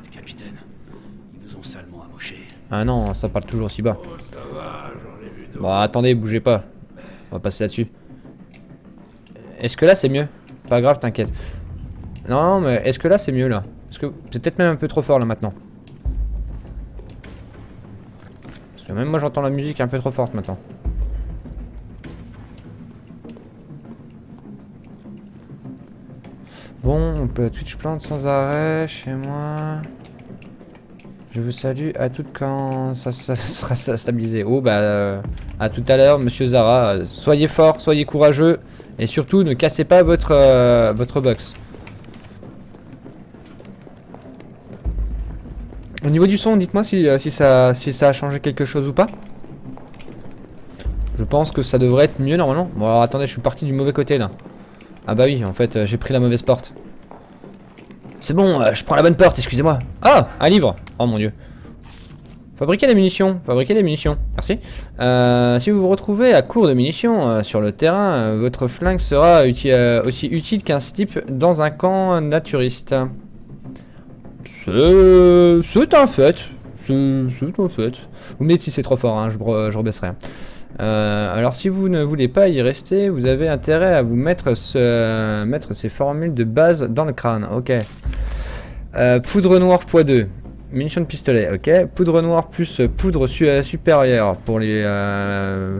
Merde, capitaine. Ils nous ont salement amochés. Ah non, ça parle toujours aussi bas. Oh, ça va, j'en ai vu d'autres. Bon, attendez, bougez pas. On va passer là-dessus. Est-ce que là c'est mieux? Pas grave, t'inquiète. Non, mais est-ce que là c'est mieux là? Parce que c'est peut-être même un peu trop fort là maintenant. Parce que même moi j'entends la musique un peu trop forte maintenant. Bon, on peut Twitch plante sans arrêt chez moi. Je vous salue à toutes quand ça sera stabilisé. Oh bah à tout à l'heure, monsieur Zara. Soyez fort, soyez courageux. Et surtout, ne cassez pas votre box. Au niveau du son, dites-moi si ça a changé quelque chose ou pas. Je pense que ça devrait être mieux normalement. Bon alors attendez, je suis parti du mauvais côté là. Ah bah oui, en fait, j'ai pris la mauvaise porte. C'est bon, je prends la bonne porte, excusez-moi. Ah, un livre. Oh mon dieu. Fabriquer des munitions, merci. Si vous vous retrouvez à court de munitions sur le terrain, votre flingue sera aussi utile qu'un slip dans un camp naturiste. C'est un fait. C'est un fait. Vous me dites si c'est trop fort, hein, je rebaisserai. Alors si vous ne voulez pas y rester, vous avez intérêt à vous mettre ces formules de base dans le crâne. Ok. Poudre noire x2. Munitions de pistolet, ok. Poudre noire plus poudre supérieure pour les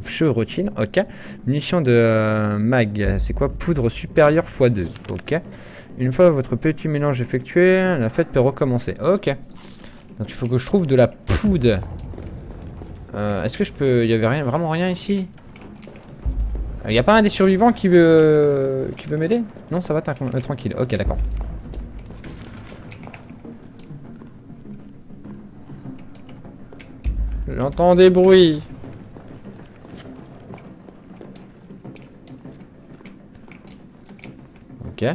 chevrotines, ok. Munitions de mag, c'est quoi? Poudre supérieure x2, ok. Une fois votre petit mélange effectué, la fête peut recommencer, ok. Donc il faut que je trouve de la poudre. Est-ce que je peux... Il y avait vraiment rien ici? Il n'y a pas un des survivants qui veut m'aider? Non, ça va, tranquille, ok, d'accord. J'entends des bruits. Ok.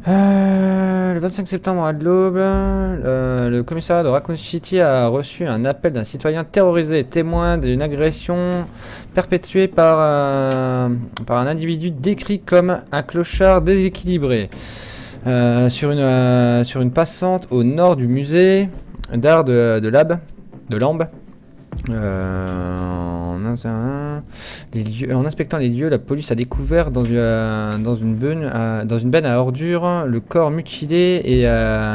Le 25 septembre à l'aube, le commissariat de Raccoon City a reçu un appel d'un citoyen terrorisé, témoin d'une agression perpétuée par un individu décrit comme un clochard déséquilibré sur une passante au nord du musée d'art de Lambe. En inspectant les lieux, la police a découvert dans une benne à ordures le corps mutilé et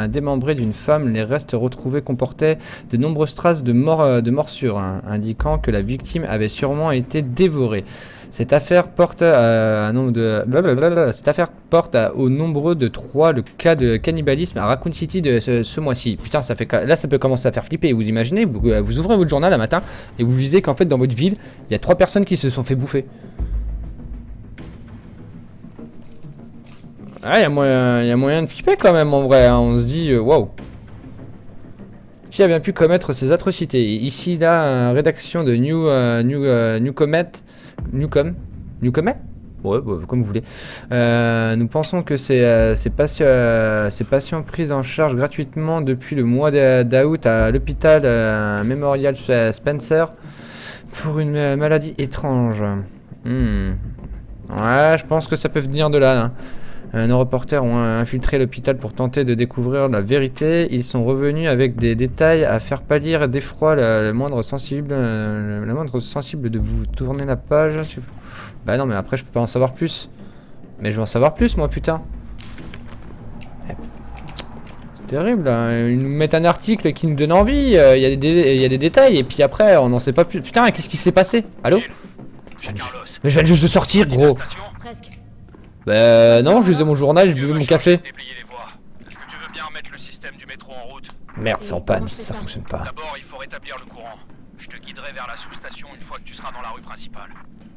démembré d'une femme. Les restes retrouvés comportaient de nombreuses traces de morsures, indiquant que la victime avait sûrement été dévorée. Cette affaire porte au nombre de 3 le cas de cannibalisme à Raccoon City de ce mois-ci. Putain, ça peut commencer à faire flipper. Vous imaginez, vous ouvrez votre journal un matin et vous lisez qu'en fait dans votre ville, il y a 3 personnes qui se sont fait bouffer. Ah, il y a moyen de flipper quand même en vrai, hein. On se dit, waouh. Qui a bien pu commettre ces atrocités? Ici, là, rédaction de Newcomet? Ouais, comme vous voulez. Nous pensons que ces patients pris en charge gratuitement depuis le mois d'août à l'hôpital Memorial Spencer pour une maladie étrange. Ouais, je pense que ça peut venir de là, hein. Nos reporters ont infiltré l'hôpital pour tenter de découvrir la vérité. Ils sont revenus avec des détails à faire pâlir d'effroi le moindre sensible de vous tourner la page. Bah non, mais après je peux pas en savoir plus. Mais je veux en savoir plus, moi, putain. C'est terrible, hein. Ils nous mettent un article qui nous donne envie. Il y a des détails et puis après on n'en sait pas plus. Putain, qu'est-ce qui s'est passé? Allô? Mais je viens juste de sortir, gros. Presque. Bah non, je lisais mon journal, je buvais mon café. Est-ce que tu veux bien remettre le système du métro en route? Merde, c'est en panne, ça fonctionne pas. D'abord, il faut rétablir le courant. Je te guiderai vers la sous-station une fois que tu seras dans la rue principale.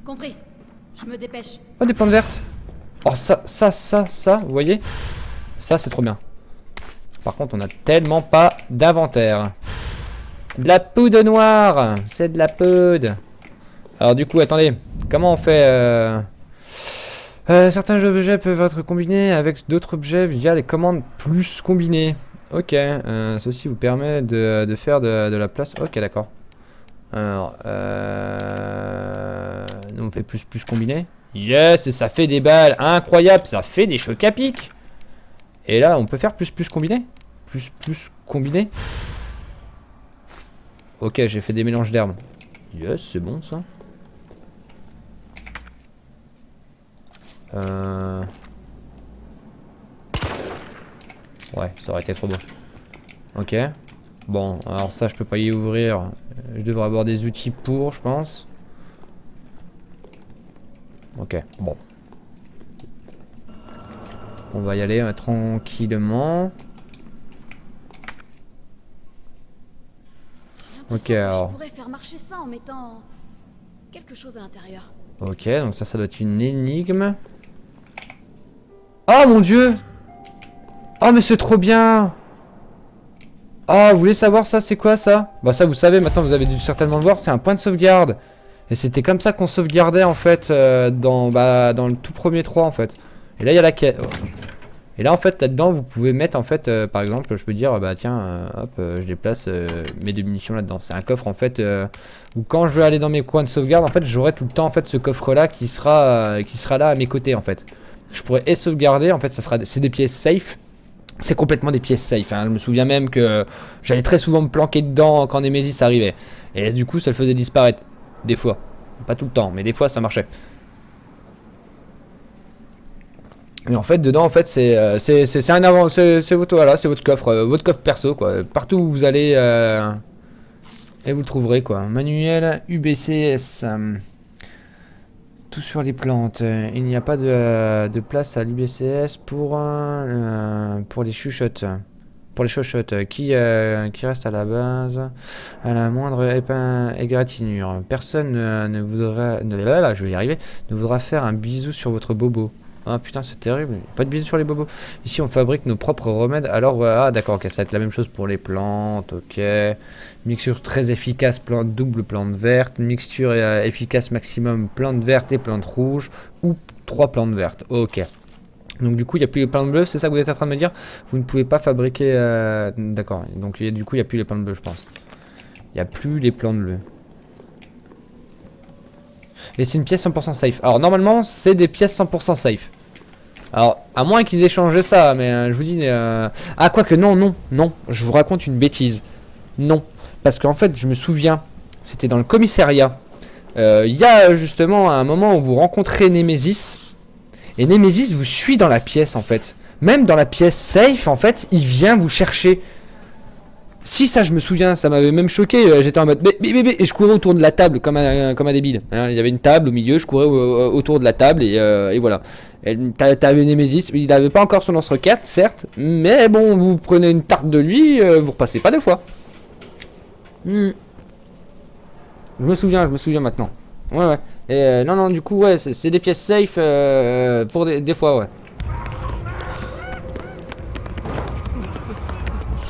Compris. Je me dépêche. Oh, des plantes vertes. Oh, ça, vous voyez? Ça, c'est trop bien. Par contre, on a tellement pas d'inventaire. De la poudre noire. C'est de la poudre. Alors du coup, attendez. Comment on fait certains objets peuvent être combinés avec d'autres objets via les commandes plus combinées. Ok, ceci vous permet de faire de la place. Ok, d'accord. Alors, on fait plus combiné. Yes, et ça fait des balles. Incroyable, ça fait des chocs à pic. Et là, on peut faire plus combiné. Plus combiné. Ok, j'ai fait des mélanges d'herbes. Yes, c'est bon ça. Ouais, ça aurait été trop beau. Ok. Bon, alors ça, je peux pas y ouvrir. Je devrais avoir des outils pour, je pense. Ok, bon. On va y aller tranquillement. Ok, alors. Je pourrais faire marcher ça en mettant quelque chose à l'intérieur. Ok, donc ça doit être une énigme. Oh mon dieu! Oh mais c'est trop bien! Oh, vous voulez savoir ça, c'est quoi ça? Bah ça vous savez, maintenant vous avez dû certainement le voir, c'est un point de sauvegarde. Et c'était comme ça qu'on sauvegardait en fait dans le tout premier 3 en fait. Et là il y a la quête. Et là en fait là-dedans vous pouvez mettre en fait par exemple je peux dire bah tiens hop je déplace mes 2 munitions là-dedans. C'est un coffre en fait où quand je veux aller dans mes coins de sauvegarde en fait j'aurai tout le temps en fait ce coffre là qui sera là à mes côtés en fait. Je pourrais et sauvegarder en fait c'est des pièces safe. C'est complètement des pièces safe, hein. Je me souviens même que j'allais très souvent me planquer dedans quand Nemesis arrivait. Et du coup ça le faisait disparaître. Des fois. Pas tout le temps, mais des fois ça marchait. Et en fait dedans en fait c'est un avant, c'est votre voilà, c'est votre coffre perso quoi. Partout où vous allez et vous le trouverez quoi. Manuel UBCS. Tout sur les plantes. Il n'y a pas de place à l'UBCS pour les chuchotes. Pour les chochottes. Qui reste à la base à la moindre égratignure. Personne ne voudra... Là, je vais y arriver. Ne voudra faire un bisou sur votre bobo. Ah putain c'est terrible, pas de bisous sur les bobos. Ici on fabrique nos propres remèdes. Alors ah d'accord, ok, ça va être la même chose pour les plantes. Ok, mixture très efficace, plante double, plante verte. Mixture efficace maximum, plante verte et plante rouge. Ou 3 plantes vertes, ok. Donc du coup il n'y a plus les plantes bleues, c'est ça que vous êtes en train de me dire? Vous ne pouvez pas fabriquer... D'accord, donc du coup il n'y a plus les plantes bleues je pense. Il n'y a plus les plantes bleues. Et c'est une pièce 100% safe. Alors normalement c'est des pièces 100% safe. Alors à moins qu'ils aient changé ça. Mais je vous dis ah quoique non. Je vous raconte une bêtise. Non. Parce qu'en fait je me souviens. C'était dans le commissariat. Il y a justement un moment où vous rencontrez Nemesis. Et Nemesis vous suit dans la pièce en fait. Même dans la pièce safe en fait. Il vient vous chercher. Si ça je me souviens, ça m'avait même choqué, j'étais en mode bébé et je courais autour de la table comme un débile. Hein, il y avait une table au milieu, je courais autour de la table et voilà. T'avais Nemesis, il n'avait pas encore son lance-roquette certes, mais bon vous prenez une tarte de lui, vous repassez pas 2 fois. Je me souviens maintenant. Ouais. Et non du coup ouais c'est des pièces safe pour des fois ouais.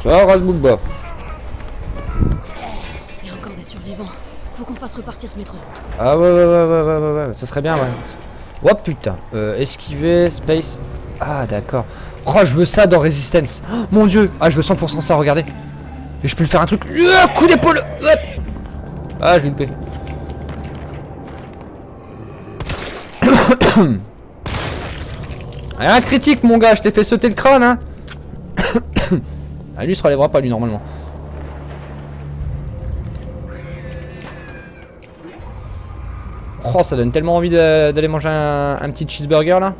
Ça rase-boule bas. Faut qu'on fasse repartir ce métro. Ah ouais, ça serait bien, ouais. Oh putain, esquiver, space. Ah d'accord. Oh, je veux ça dans Resistance. Oh, mon dieu, ah, je veux 100% ça, regardez. Et je peux lui faire un truc. Coup d'épaule. Ah, je vais le péter. Un critique, mon gars, je t'ai fait sauter le crâne, hein. Ah, lui, il se relèvera pas, lui, normalement. Oh, ça donne tellement envie d'aller manger un petit cheeseburger là.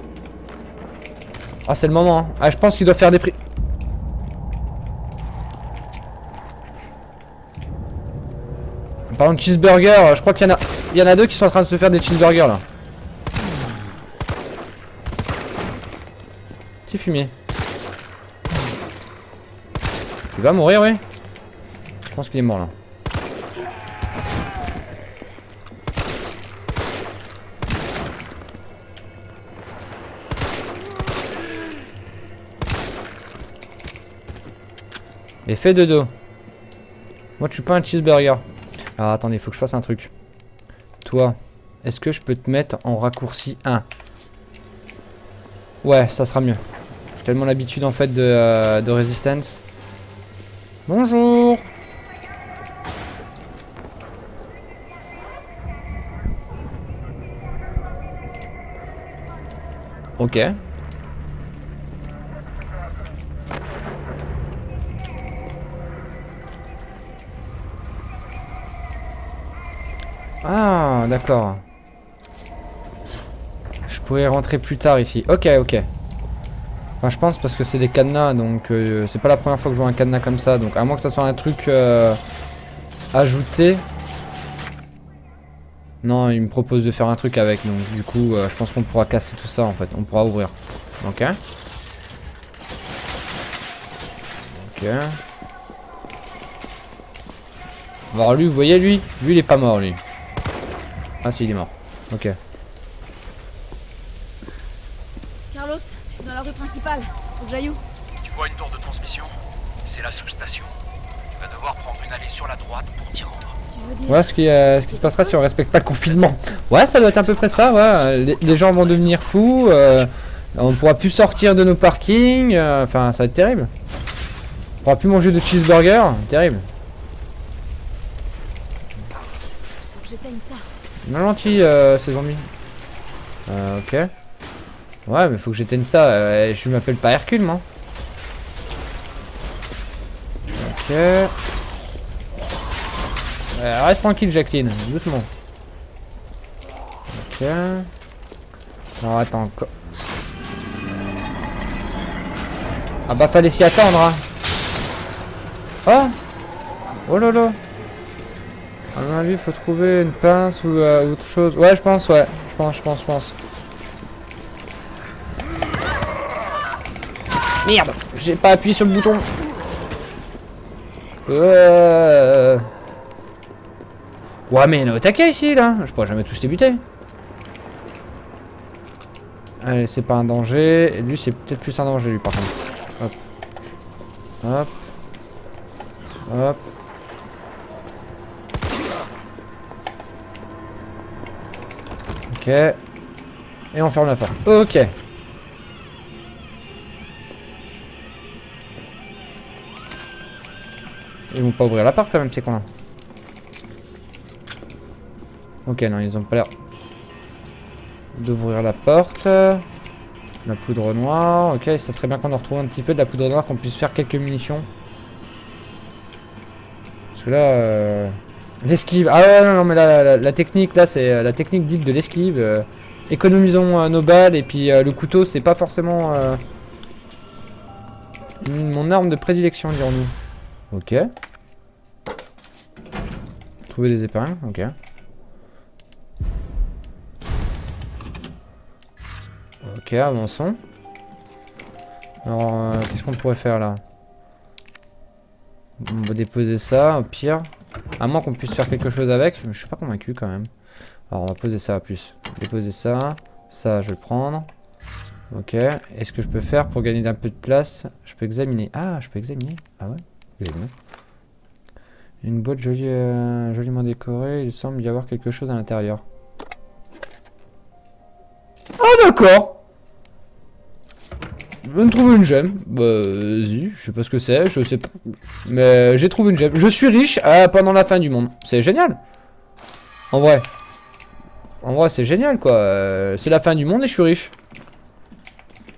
Ah, c'est le moment. Hein. Ah, je pense qu'il doit faire des prix. Par contre, cheeseburger, je crois qu'il y en a 2 qui sont en train de se faire des cheeseburgers là. Petit fumier. Tu vas mourir, oui? Je pense qu'il est mort là. Effet de dos. Moi je suis pas un cheeseburger. Alors attendez, il faut que je fasse un truc. Toi, est-ce que je peux te mettre en raccourci 1? Ouais, ça sera mieux. J'ai tellement l'habitude en fait de Resistance. Bonjour. Ok. Ah, d'accord. Je pourrais rentrer plus tard ici. Ok, ok. Enfin, je pense parce que c'est des cadenas, donc c'est pas la première fois que je vois un cadenas comme ça. Donc à moins que ça soit un truc ajouté. Non, il me propose de faire un truc avec, donc du coup, je pense qu'on pourra casser tout ça en fait. On pourra ouvrir. Ok. Ok. Alors lui, vous voyez lui il est pas mort lui. Ah si, il est mort. Ok. Carlos, je suis dans la rue principale. Faut que j'aille où? Tu vois une tour de transmission? C'est la sous-station. Tu vas devoir prendre une allée sur la droite pour t'y rendre. Tu veux dire? Ouais, ce qui se passera si on respecte pas le confinement. Ouais, ça doit être à peu près ça, ouais. Les gens vont devenir fous. On pourra plus sortir de nos parkings. Enfin, ça va être terrible. On pourra plus manger de cheeseburger. Terrible. Faut que j'éteigne ça. Non, gentil, ces zombies. Ok. Ouais, mais faut que j'éteigne ça. Je m'appelle pas Hercule, moi. Ok. Reste tranquille, Jacqueline. Doucement. Ok. Alors, attends. Ah bah, fallait s'y attendre, hein. Oh. Oh là là. À mon avis, il faut trouver une pince ou autre chose. Ouais, je pense, ouais. Je pense. Merde, j'ai pas appuyé sur le bouton. Ouais, mais il y en a au taquet ici, là. Je pourrais jamais tous les buter. Allez, c'est pas un danger. Et lui, c'est peut-être plus un danger, lui, par contre. Hop. Hop. Hop. Ok. Et on ferme la porte. Ok. Ils vont pas ouvrir la porte quand même, ces cons-là. Ok, non, ils ont pas l'air d'ouvrir la porte. La poudre noire. Ok, ça serait bien qu'on en retrouve un petit peu de la poudre noire, qu'on puisse faire quelques munitions. Parce que là... l'esquive. Ah ouais, non, mais là, la technique, là, c'est la technique dite de l'esquive. Économisons nos balles, et puis le couteau, c'est pas forcément mon arme de prédilection, dirons-nous. Ok. Trouver des épingles, ok. Ok, avançons. Alors, qu'est-ce qu'on pourrait faire là? On va déposer ça, au pire. À moins qu'on puisse faire quelque chose avec, mais je suis pas convaincu quand même. Alors, on va poser ça à plus. Déposer ça. Ça, je vais le prendre. Ok. Et ce que je peux faire pour gagner un peu de place, je peux examiner. Ah, je peux examiner. Ah ouais. Examiner. Une boîte joliment décorée. Il semble y avoir quelque chose à l'intérieur. Ah d'accord. Je viens de trouver une gemme. Bah vas-y, je sais pas ce que c'est, je sais pas. Mais j'ai trouvé une gemme. Je suis riche pendant la fin du monde. C'est génial. En vrai. En vrai c'est génial quoi. C'est la fin du monde et je suis riche.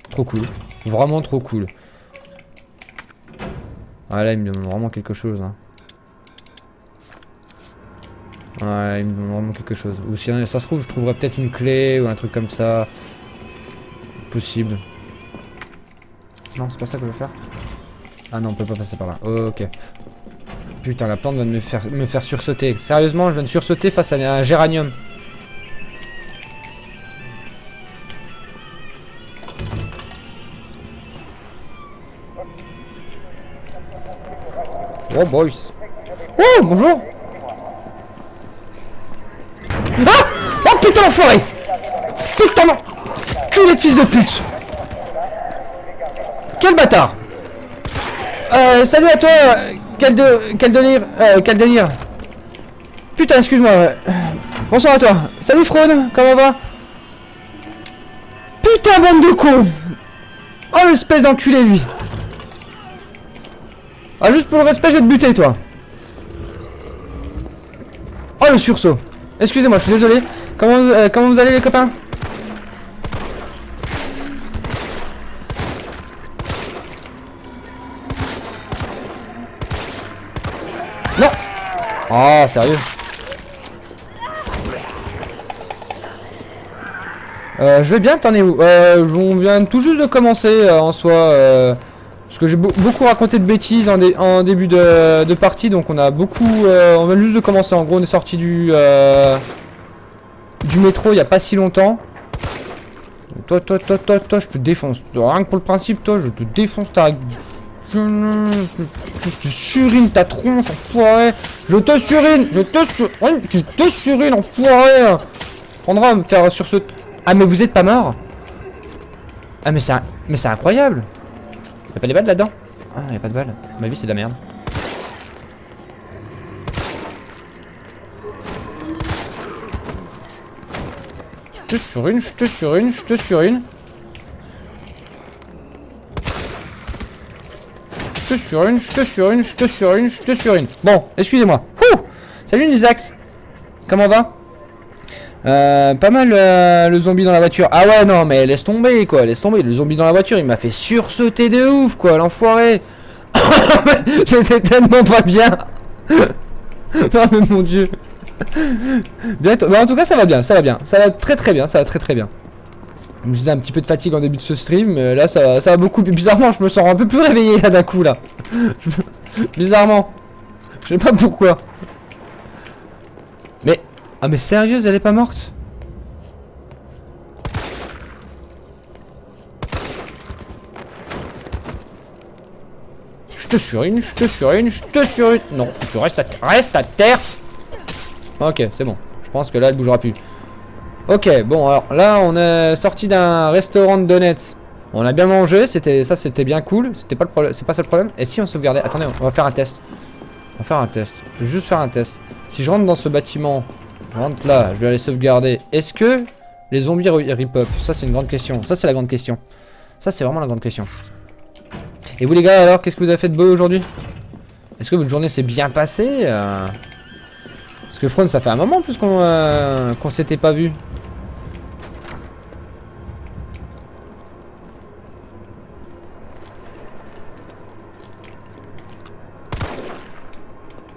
Trop cool. Vraiment trop cool. Ah là il me demande vraiment quelque chose. Hein. Ouais, il me demande vraiment quelque chose. Ou si ça se trouve, je trouverais peut-être une clé ou un truc comme ça. Possible. Non, c'est pas ça que je veux faire. Ah non, on peut pas passer par là. Ok. Putain, la plante va me faire sursauter. Sérieusement, je viens de sursauter face à un géranium. Oh, boys. Oh, bonjour. Ah! Oh putain l'enfoiré! Putain non! Culé de fils de pute! Quel bâtard! Salut à toi! Quel délire! Putain, excuse-moi. Bonsoir à toi. Salut Frone, comment va? Putain, bande de cons! Oh l'espèce d'enculé lui! Ah juste pour le respect, je vais te buter toi! Oh le sursaut! Excusez-moi, je suis désolé. Comment vous allez les copains? Non. Oh, sérieux? Je vais bien, t'en es où? On vient tout juste de commencer en soi. Parce que j'ai beaucoup raconté de bêtises en début de partie, donc on a beaucoup. On vient juste de commencer. En gros, on est sorti du métro il y a pas si longtemps. Toi, je te défonce. Rien que pour le principe, toi, je te défonce ta. Je te surine ta tronche, enfoiré. Je te surine, enfoiré. Prendra à me faire sur ce. Ah, mais vous êtes pas mort? Ah, mais c'est incroyable. Y'a pas des balles là-dedans? Ah, y'a pas de balles. Ma vie, c'est de la merde. Je te surine, je te surine, je te surine. Je te surine, je te surine, je te surine, je te surine. Bon, excusez-moi. Salut Nisax. Comment va? Pas mal le zombie dans la voiture. Ah ouais, non, mais laisse tomber, quoi. Laisse tomber. Le zombie dans la voiture, il m'a fait sursauter de ouf, quoi. L'enfoiré. J'étais tellement pas bien. Non, mais mon dieu. Bientôt. Bah, en tout cas, ça va bien, ça va bien. Ça va très très bien, ça va très très bien. Je me disais un petit peu de fatigue en début de ce stream, mais là, ça va beaucoup. Bizarrement, je me sens un peu plus réveillé là d'un coup, là. Bizarrement. Je sais pas pourquoi. Mais... Ah mais sérieuse, elle est pas morte? Je te surine, je te surine, je te surine. Non, tu restes à terre. Ok, c'est bon. Je pense que là, elle bougera plus. Ok, bon, alors là, on est sorti d'un restaurant de donuts. On a bien mangé, c'était bien cool. C'était pas le problème, c'est pas ça le problème. Et si on sauvegardait? Attendez, on va faire un test. On va faire un test. Je vais juste faire un test. Si je rentre dans ce bâtiment, je rentre là, je vais aller sauvegarder. Est-ce que les zombies rip-up? Ça, c'est une grande question. Ça, c'est la grande question. Ça, c'est vraiment la grande question. Et vous, les gars, alors, qu'est-ce que vous avez fait de beau aujourd'hui? Est-ce que votre journée s'est bien passée Parce que Frone, ça fait un moment plus qu'on s'était pas vu.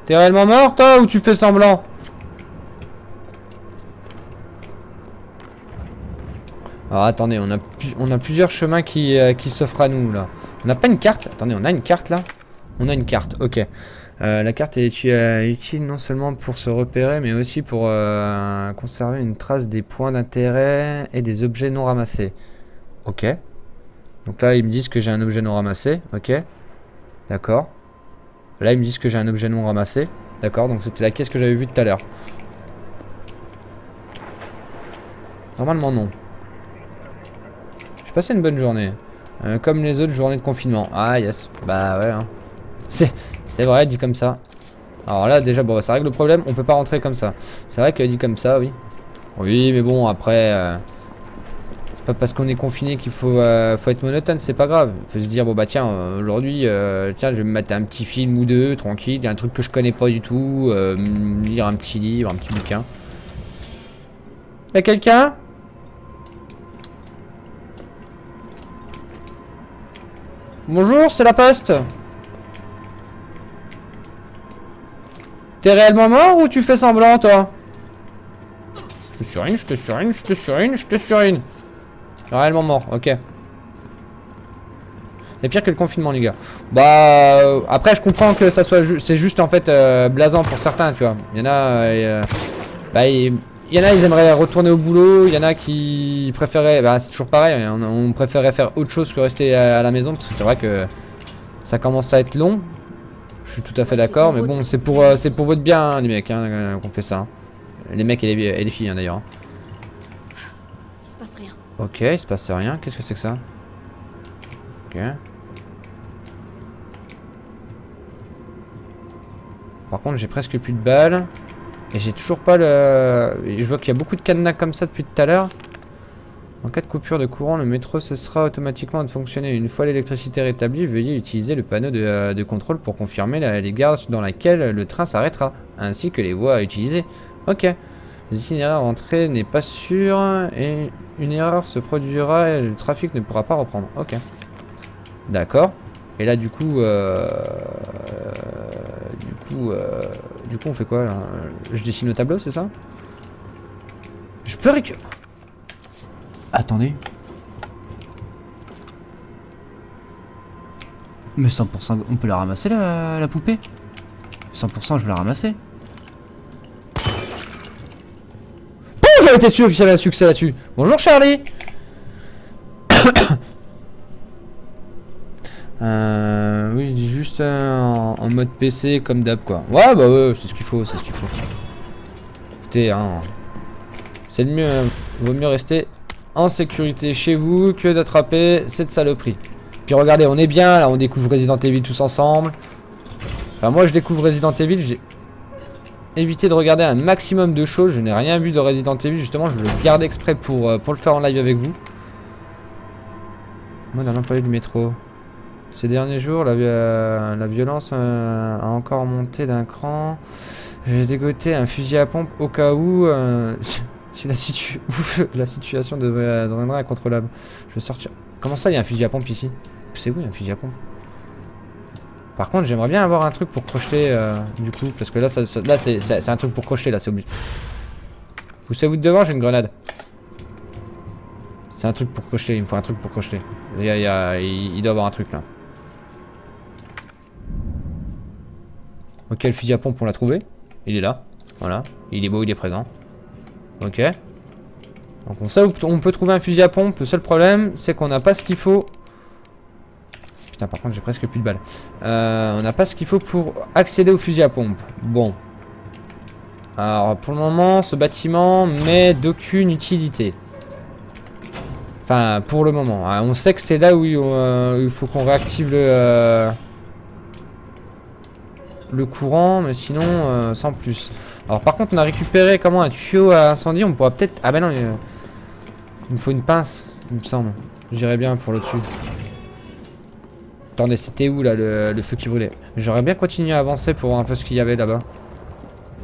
T'es réellement mort, toi, ou tu fais semblant? Alors attendez, on a plusieurs chemins qui s'offrent à nous là. On n'a pas une carte? Attendez, on a une carte là? On a une carte, ok. La carte est utile non seulement pour se repérer, mais aussi pour conserver une trace des points d'intérêt et des objets non ramassés. Ok. Donc là, ils me disent que j'ai un objet non ramassé, ok. D'accord. Là, ils me disent que j'ai un objet non ramassé. D'accord, donc c'était la caisse que j'avais vue tout à l'heure. Normalement, non. J'ai passé une bonne journée. Comme les autres journées de confinement. Ah, yes. Bah ouais, hein. C'est vrai, dit comme ça. Alors là, déjà, bon, ça règle le problème. On peut pas rentrer comme ça. C'est vrai que dit comme ça, oui. Oui, mais bon, après... c'est pas parce qu'on est confiné qu'il faut être monotone, c'est pas grave. Faut se dire, bon bah tiens, aujourd'hui, tiens, je vais me mettre un petit film ou deux, tranquille. Il y a un truc que je connais pas du tout. Lire un petit livre, un petit bouquin. Y'a quelqu'un? Bonjour, c'est la poste. T'es réellement mort ou tu fais semblant, toi? Je te surine, je te surine, je te surine, je te surine. Réellement mort, ok. C'est pire que le confinement, les gars. Bah, après, je comprends que ça soit c'est juste en fait blasant pour certains, tu vois. Il y en a, il y en a, ils aimeraient retourner au boulot. Il y en a qui préféraient, bah, c'est toujours pareil. On préférait faire autre chose que rester à la maison, parce que c'est vrai que ça commence à être long. Je suis tout à fait d'accord, mais bon, c'est pour votre bien, hein, les mecs, hein, qu'on fait ça. Hein. Les mecs et les filles, hein, d'ailleurs. Hein. Il se passe rien. Ok, il se passe rien. Qu'est-ce que c'est que ça? Ok. Par contre, j'ai presque plus de balles. Et j'ai toujours pas le... Je vois qu'il y a beaucoup de cadenas comme ça depuis tout à l'heure. En cas de coupure de courant, le métro cessera automatiquement de fonctionner. Une fois l'électricité rétablie, veuillez utiliser le panneau de contrôle pour confirmer les gares dans lesquelles le train s'arrêtera, ainsi que les voies à utiliser. Ok. L'itinéraire entrée n'est pas sûr et une erreur se produira et le trafic ne pourra pas reprendre. Ok. D'accord. Et là, du coup, on fait quoi là? Je dessine au tableau, c'est ça? Je peux récupérer. Attendez. Mais 100%, on peut la ramasser la poupée? 100% je vais la ramasser. Oh, j'en étais sûr qu'il y avait un succès là-dessus. Bonjour Charlie. Oui, je dis juste en mode PC comme d'hab quoi. Ouais, bah ouais, c'est ce qu'il faut, c'est ce qu'il faut. Écoutez, hein, c'est le mieux, vaut mieux rester en sécurité chez vous que d'attraper cette saloperie. Puis regardez, on est bien, là on découvre Resident Evil tous ensemble. Enfin moi je découvre Resident Evil, j'ai évité de regarder un maximum de choses, je n'ai rien vu de Resident Evil, justement je le garde exprès pour le faire en live avec vous. Moi dans l'employé du métro. Ces derniers jours, la violence a encore monté d'un cran. J'ai dégoté un fusil à pompe au cas où si la situation deviendrait incontrôlable. Je vais sortir. Comment ça, il y a un fusil à pompe ici? C'est où, il y a un fusil à pompe? Par contre, j'aimerais bien avoir un truc pour crocheter du coup, parce que là, là c'est un truc pour crocheter, là, c'est obligé. Poussez-vous de devant, j'ai une grenade. C'est un truc pour crocheter, il me faut un truc pour crocheter. Il doit avoir un truc là. Ok, le fusil à pompe, on l'a trouvé. Il est là. Voilà. Il est beau, il est présent. Ok. Donc on sait où on peut trouver un fusil à pompe. Le seul problème, c'est qu'on n'a pas ce qu'il faut. Putain, par contre, j'ai presque plus de balles. On n'a pas ce qu'il faut pour accéder au fusil à pompe. Bon. Alors, pour le moment, ce bâtiment m'est d'aucune utilité. Enfin, pour le moment. On sait que c'est là où il faut qu'on réactive le courant, mais sinon, sans plus. Alors, par contre, on a récupéré comment un tuyau à incendie. On pourra peut-être... Ah ben non, il me faut une pince, il me semble. J'irais bien pour le dessus. Attendez, c'était où là le feu qui brûlait? J'aurais bien continué à avancer pour voir un peu ce qu'il y avait là-bas.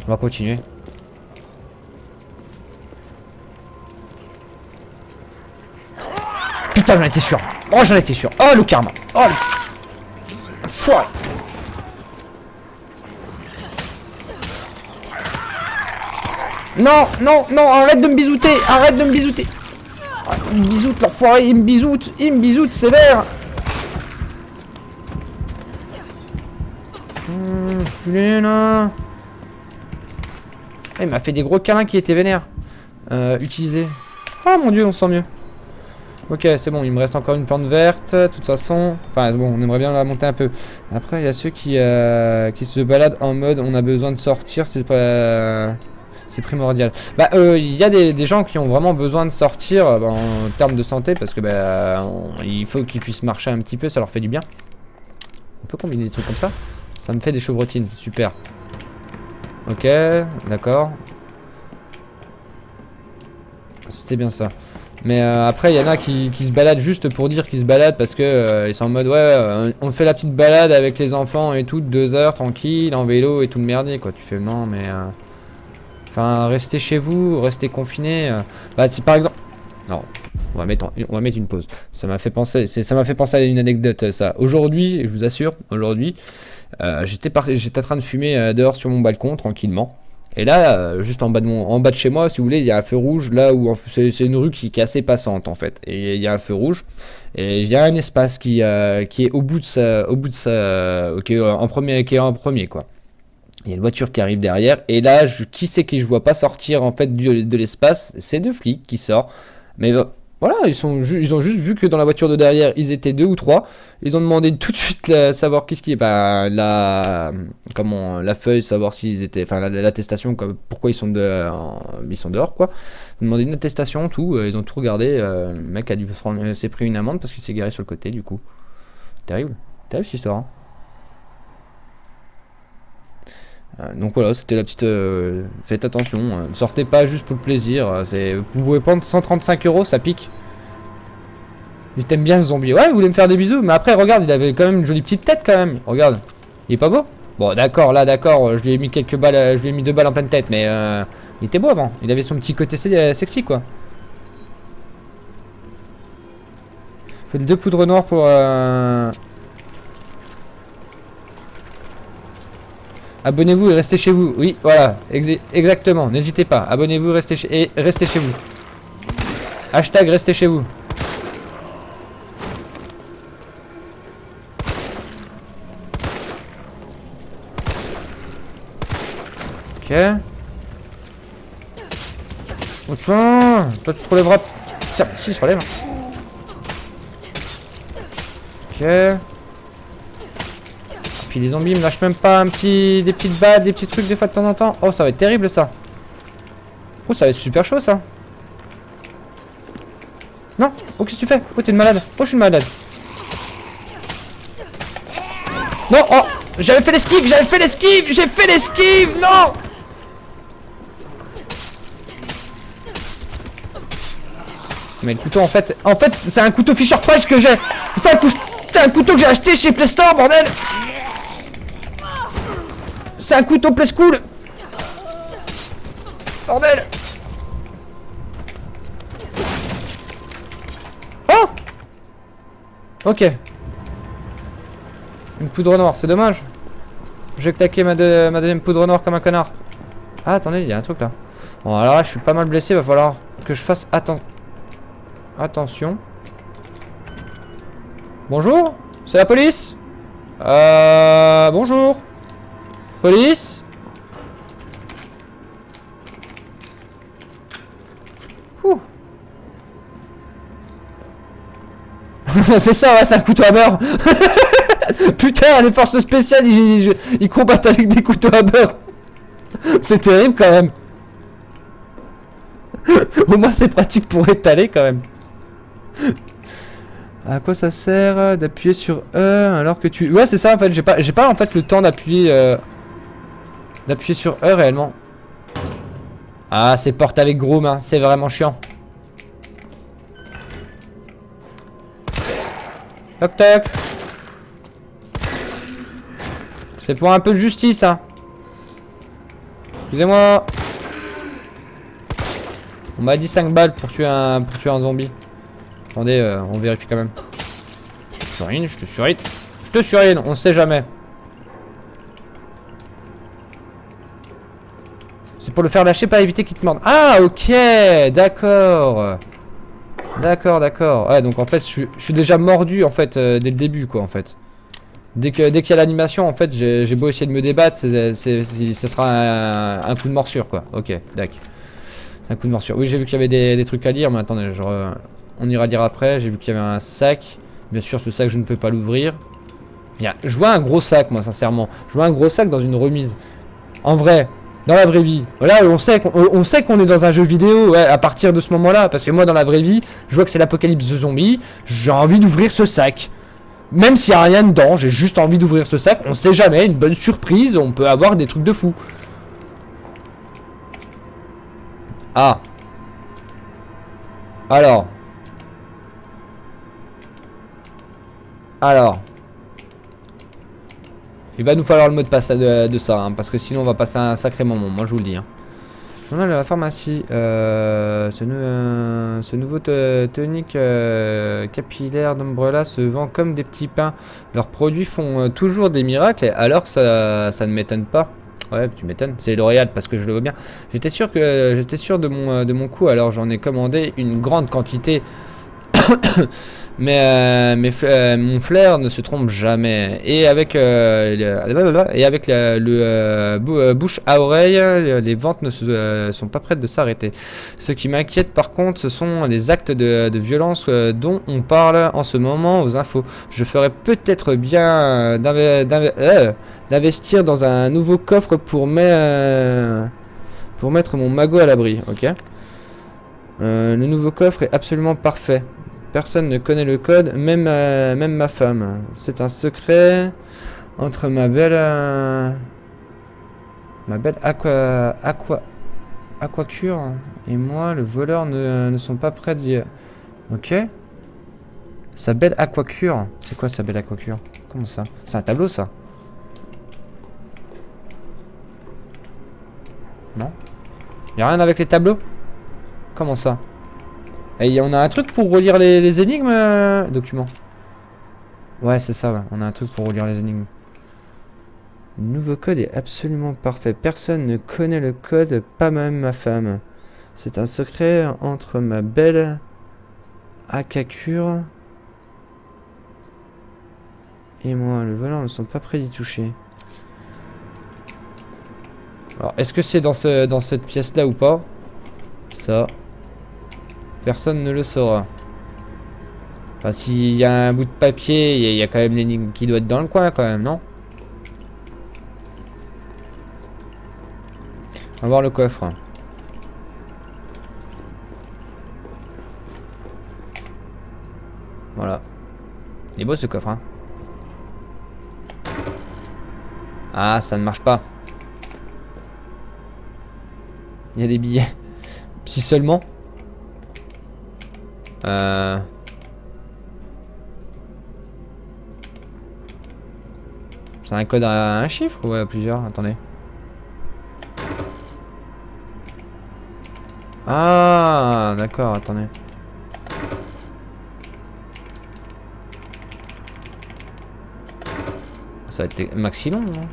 On va continuer. Putain, j'en étais sûr. Oh, j'en étais sûr. Oh, le karma. Oh, le... Foiré. Non, non, non, arrête de me bisouter. Arrête de me bisouter. Oh, il me bisoute, l'enfoiré. Il me bisoute sévère. Julien. Il m'a fait des gros câlins qui étaient vénères. Utilisé. Oh mon dieu, on sent mieux. Ok, c'est bon, il me reste encore une plante verte, de toute façon. Enfin, bon, on aimerait bien la monter un peu. Après, il y a ceux qui se baladent en mode on a besoin de sortir, c'est pas... c'est primordial. Bah, il y a des gens qui ont vraiment besoin de sortir en termes de santé, parce que il faut qu'ils puissent marcher un petit peu, ça leur fait du bien. On peut combiner des trucs comme ça? Ça me fait des chevrotines, super. Ok, d'accord. C'était bien ça. Mais après il y en a qui se baladent juste pour dire qu'ils se baladent parce que ils sont en mode ouais on fait la petite balade avec les enfants et tout de 2 heures tranquille en vélo et tout le merdier quoi. Tu fais non mais enfin restez chez vous, restez confinés. Bah si par exemple non on va mettre une pause. Ça m'a fait penser à une anecdote ça. Aujourd'hui je vous assure aujourd'hui j'étais en train de fumer dehors sur mon balcon tranquillement. Et là, juste en bas de chez moi, si vous voulez, il y a un feu rouge là où c'est une rue qui est assez passante en fait. Et il y a un feu rouge et il y a un espace qui est qui est en premier quoi. Il y a une voiture qui arrive derrière et là, qui c'est que je vois pas sortir en fait de l'espace? C'est 2 flics qui sortent. Mais voilà, ils ont juste vu que dans la voiture de derrière, ils étaient 2 ou 3. Ils ont demandé tout de suite savoir qu'est-ce qui est, la feuille, savoir s'ils étaient, enfin l'attestation, pourquoi ils sont dehors quoi. Ils ont demandé une attestation, tout. Ils ont tout regardé. Le mec s'est pris une amende parce qu'il s'est garé sur le côté du coup. Terrible cette histoire. Hein. Donc voilà, c'était la petite... faites attention, ne sortez pas juste pour le plaisir. Vous pouvez prendre 135 €, ça pique. Il t'aime bien ce zombie. Ouais, vous voulez me faire des bisous, mais après, regarde, il avait quand même une jolie petite tête quand même. Regarde, il est pas beau? Bon, d'accord, là, d'accord, je lui ai mis quelques balles, je lui ai mis 2 balles en pleine tête, mais il était beau avant. Il avait son petit côté sexy, quoi. Faites 2 poudres noires pour... Abonnez-vous et restez chez vous. Oui, voilà, exactement. N'hésitez pas. Abonnez-vous et restez chez vous. Hashtag restez chez vous. Ok. Oh tiens, toi tu te relèveras. Tiens, si, il se relève. Ok. Puis les zombies me lâchent même pas des petites balles, des petits trucs des fois de temps en temps. Oh, ça va être terrible ça. Oh, ça va être super chaud ça. Non. Oh, qu'est-ce que tu fais? Oh, t'es une malade. Oh, je suis une malade. Non, oh, j'avais fait l'esquive, j'ai fait l'esquive, non. Mais le couteau en fait c'est un couteau Fisher Price que j'ai. C'est un couteau que j'ai acheté chez Play Store, bordel. C'est un couteau Play School. Bordel. Oh. Ok. Une poudre noire, c'est dommage. J'ai claqué ma deuxième poudre noire comme un connard. Ah attendez, il y a un truc là. Bon alors là je suis pas mal blessé, va falloir que je fasse attention. Bonjour, c'est la police. Bonjour. Police. Ouh. C'est ça, ouais, c'est un couteau à beurre. Putain, les forces spéciales, ils combattent avec des couteaux à beurre. C'est terrible quand même. Au moins c'est pratique pour étaler quand même. À quoi ça sert d'appuyer sur E alors que tu... Ouais c'est ça en fait, j'ai pas en fait le temps d'appuyer sur E réellement. Ah c'est porte avec Groom hein, c'est vraiment chiant. Toc toc. C'est pour un peu de justice hein. Excusez-moi. On m'a dit 5 balles pour tuer un zombie. Attendez, on vérifie quand même. Je te surine, on sait jamais. C'est pour le faire lâcher, pas éviter qu'il te morde. Ah ok, d'accord. D'accord. Ouais donc en fait je suis déjà mordu en fait dès le début quoi en fait. Dès qu'il y a l'animation en fait j'ai beau essayer de me débattre, ça sera un coup de morsure quoi. Ok, d'accord. C'est un coup de morsure. Oui j'ai vu qu'il y avait des trucs à lire mais attendez, on ira lire après. J'ai vu qu'il y avait un sac. Bien sûr ce sac je ne peux pas l'ouvrir. Je vois un gros sac moi sincèrement. Je vois un gros sac dans une remise. En vrai, dans la vraie vie. Voilà, on sait qu'on est dans un jeu vidéo ouais, à partir de ce moment-là. Parce que moi dans la vraie vie, je vois que c'est l'apocalypse de zombies. J'ai envie d'ouvrir ce sac. Même s'il n'y a rien dedans, j'ai juste envie d'ouvrir ce sac. On sait jamais, une bonne surprise, on peut avoir des trucs de fou. Ah. Alors. Il va nous falloir le mot de passe de ça, hein, parce que sinon on va passer un sacré moment, moi je vous le dis. Hein. Journal de la pharmacie, ce nouveau tonique capillaire d'Umbrella se vend comme des petits pains. Leurs produits font toujours des miracles, alors ça ne m'étonne pas. Ouais, tu m'étonnes, c'est L'Oréal parce que je le vois bien. J'étais sûr de mon coup, alors j'en ai commandé une grande quantité. Mais mon flair ne se trompe jamais. Et avec le bouche à oreille, les ventes ne sont pas prêtes de s'arrêter. Ce qui m'inquiète par contre, ce sont les actes de violence dont on parle en ce moment aux infos. Je ferais peut-être bien d'investir dans un nouveau coffre pour mettre mon magot à l'abri. Ok. Le nouveau coffre est absolument parfait. Personne ne connaît le code, même ma femme. C'est un secret entre ma belle Aquacure et moi. Le voleur ne sont pas prêts d'y... Ok. Sa belle Aquacure. C'est quoi sa belle Aquacure? Comment ça? C'est un tableau ça? Non? Y'a rien avec les tableaux? Comment ça? Et on a un truc pour relire les énigmes documents. Ouais c'est ça ouais. On a un truc pour relire les énigmes. Le nouveau code est absolument parfait. Personne ne connaît le code, pas même ma femme. C'est un secret entre ma belle Akakure. Et moi, le volant ne sont pas prêts d'y toucher. Alors, est-ce que c'est dans cette pièce-là ou pas? Ça. Personne ne le saura. Enfin, s'il y a un bout de papier, il y a quand même l'énigme qui doit être dans le coin, quand même, non? On va voir le coffre. Voilà. Il est beau ce coffre, hein. Ah, ça ne marche pas. Il y a des billets. Si seulement. C'est un code à un chiffre ou à plusieurs? Attendez. Ah, d'accord, attendez. Ça va être maxi long, non?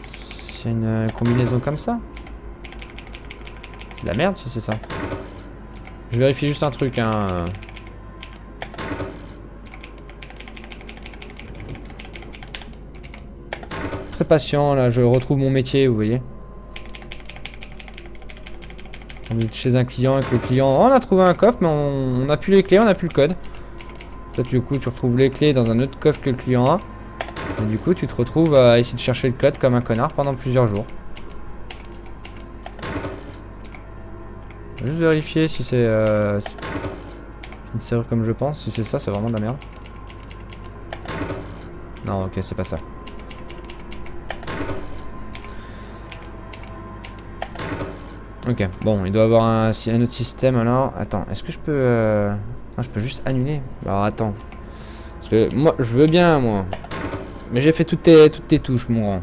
C'est une combinaison comme ça? C'est de la merde si c'est ça. Je vérifie juste un truc, hein. Très patient, là, je retrouve mon métier, vous voyez. On est chez un client avec le client. Oh, on a trouvé un coffre, mais on n'a plus les clés, on n'a plus le code. Toi, du coup, tu retrouves les clés dans un autre coffre que le client a. Et du coup, tu te retrouves à essayer de chercher le code comme un connard pendant plusieurs jours. Juste vérifier si c'est une serrure comme je pense. Si c'est ça, c'est vraiment de la merde. Non, ok, c'est pas ça. Ok, bon, il doit y avoir un autre système alors. Attends, est-ce que je peux... Ah, je peux juste annuler. Alors attends. Parce que moi, je veux bien, moi. Mais j'ai fait toutes tes touches, mon grand.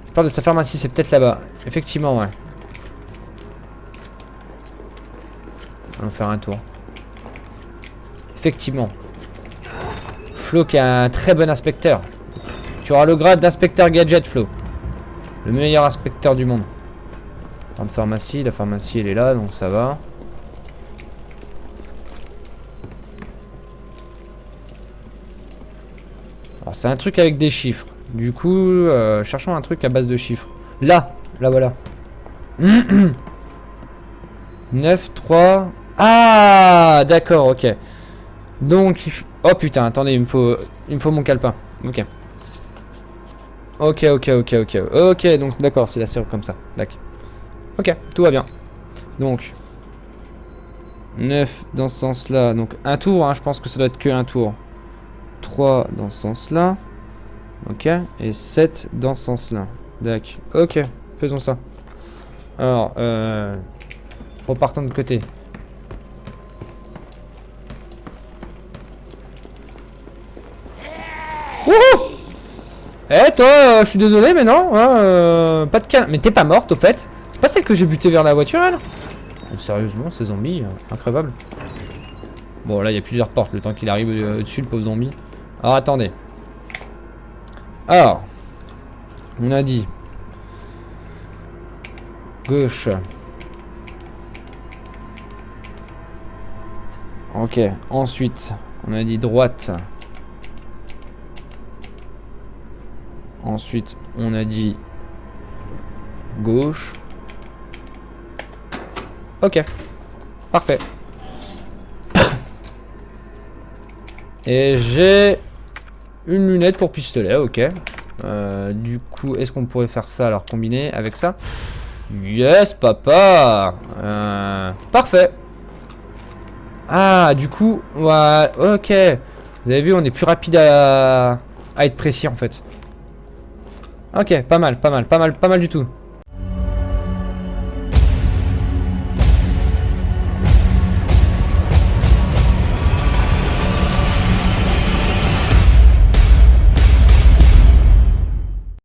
Je parle de sa pharmacie, c'est peut-être là-bas. Effectivement, ouais. On va faire un tour. Effectivement. Flo qui est un très bon inspecteur. Tu auras le grade d'inspecteur gadget, Flo. Le meilleur inspecteur du monde. En pharmacie, la pharmacie elle est là, donc ça va. Alors c'est un truc avec des chiffres. Du coup, cherchons un truc à base de chiffres. Là voilà. 9, 3... Ah, d'accord, ok. Donc, oh putain, attendez, il me faut mon calepin. Ok. Ok, donc d'accord, c'est la serrure comme ça. D'accord. Ok, tout va bien. Donc, 9 dans ce sens-là. Donc, un tour, hein, je pense que ça doit être que un tour. 3 dans ce sens-là. Ok, et 7 dans ce sens-là. D'accord. Ok, faisons ça. Alors, repartons de côté. Wouhou! Eh toi, je suis désolé mais non, hein, pas de canne. Mais t'es pas morte au fait? C'est pas celle que j'ai butée vers la voiture elle? Oh, sérieusement, ces zombies, incroyable. Bon là il y a plusieurs portes, le temps qu'il arrive au-dessus le pauvre zombie. Alors attendez. Alors, on a dit gauche. Ok, ensuite on a dit droite. Ensuite, on a dit gauche. Ok. Parfait. Et j'ai une lunette pour pistolet, ok. Du coup, est-ce qu'on pourrait faire ça alors combiner avec ça? Yes, papa. Parfait. Ah, du coup, ouais, ok. Vous avez vu, on est plus rapide à être précis en fait. Ok, pas mal du tout.